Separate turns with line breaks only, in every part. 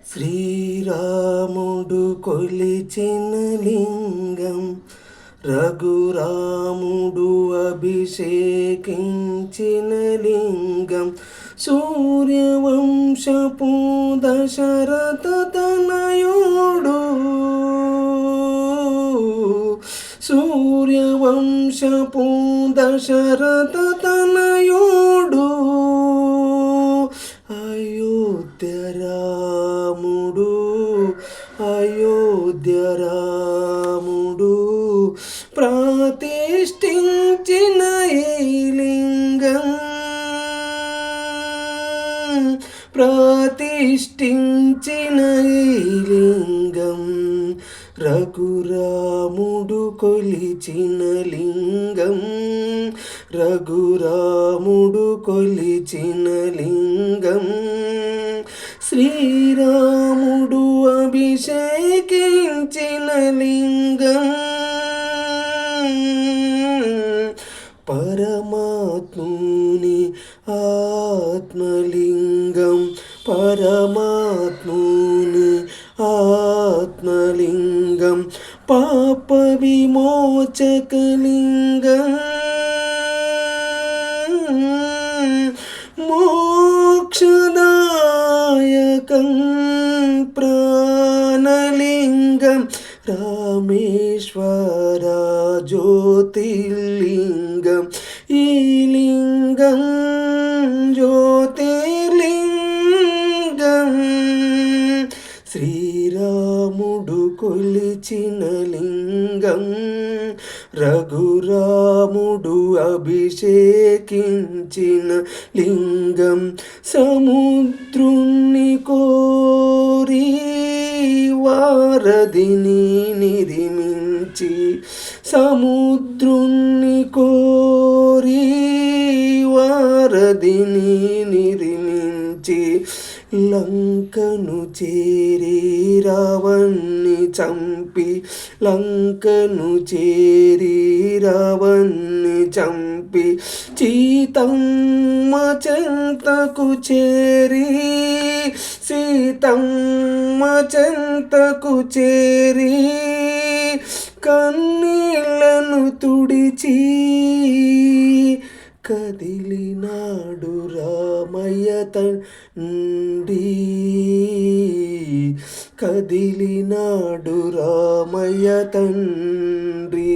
శ్రీరాముడు కొలిచిన లింగం, రఘురాముడు అభిషేకించిన లింగం, సూర్యవంశపు దశరథ తనయుడు, సూర్యవంశపు దశరథ తనయుడు, అయోధ్య రాముడు, అయోధ్య రాముడు ప్రతిష్ఠించిన ఈ లింగం, ప్రతిష్ఠించిన ఈ లింగం, రఘురాముడు కొలిచిన లింగం, రఘురాముడు కొలిచిన లింగం, శ్రీరాముడు అభిషేకించిన లింగం, పరమాత్ముని ఆత్మలింగం, పరమాత్ముని ఆత్మలింగం, పాప విమోచకలింగం, మోక్షదాయకం ప్రాణలింగం, రామేశ్వర జ్యోతిర్లింగం, ఈ లింగం జ్యోతిర్లింగం, శ్రీరాముడు కొలిచిన లింగం, రఘురాముడు అభిషేకించిన లింగం, సముద్రుని కోరి వారధిని నిర్మించి, సముద్రుని కోరి వారధిని నిర్మించి, లంకను చేరి రావణ్ణి చంపి, లంకను చేరి రావణ్ణి చంపి, సీతమ్మ చెంతకు చేరి, సీతమ్మ చెంతకు చేరి, కన్నీళ్లను తుడిచి కదిలినాడు రామయ్య తండ్రి, కదిలినాడు రామయ్య తండ్రి,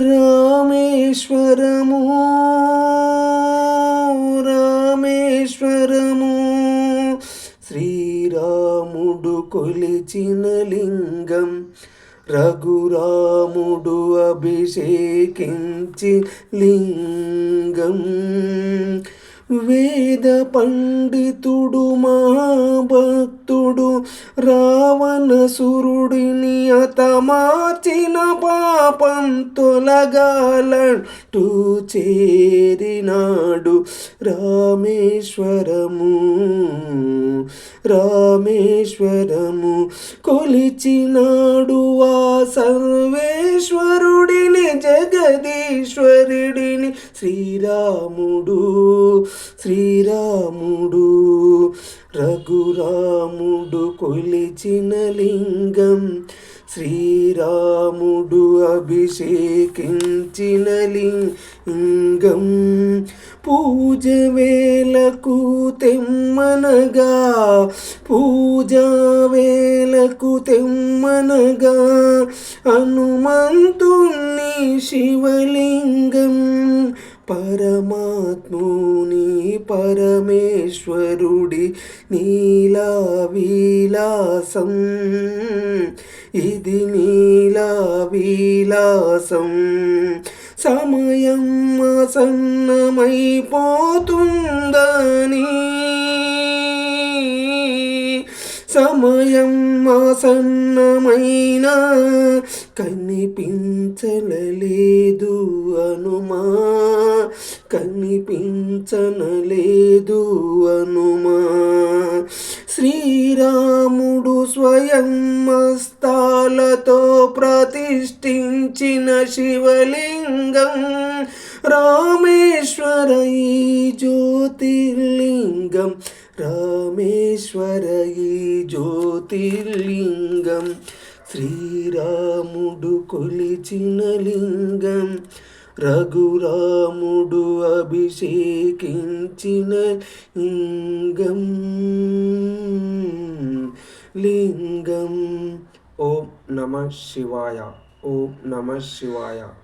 రామేశ్వరము రామేశ్వరము, శ్రీరాముడు కొలిచిన లింగం, రఘురాముడు అభిషేకించి లింగం, వేద పండితుడు మహాభక్తుడు రావణసురుడిని అతమార్చిన పాపం తొలగాలంటూ చేరినాడు రామేశ్వరము, రామేశ్వరము, కొలిచినాడు ఆ సర్వేశ్వరుడిని జగదీశ్వరుడిని, శ్రీరాముడు, శ్రీరాముడు, రఘురాముడు కొలిచిన లింగం, శ్రీరాముడు అభిషేకించిన లింగం, పూజ వేలకు తెమ్మనగా, పూజ వేలకు తెమ్మనగా, హనుమంతుని శివలింగం, పరమాత్ముని పరమేశ్వరుడి నీలా విలాసం, ఇది నీలా విలాసం, సమయం ఆసన్నమైపోతుందని, సమయం ఆసన్నమైనా కనిపించలేదు హనుమా, కనిపించనలేదు హనుమా, శ్రీరాముడు స్వయం హస్తాలతో ప్రతిష్ఠించిన శివలింగం, రామేశ్వర ఈ జ్యోతిర్లింగం, రామేశ్వర ఈ జ్యోతిర్లింగం శ్రీరాముడు కొలిచిన లింగం రఘురాముడు అభిషేకించిన లింగం లింగం. ఓం నమ శివాయ. ఓం నమ శివాయ.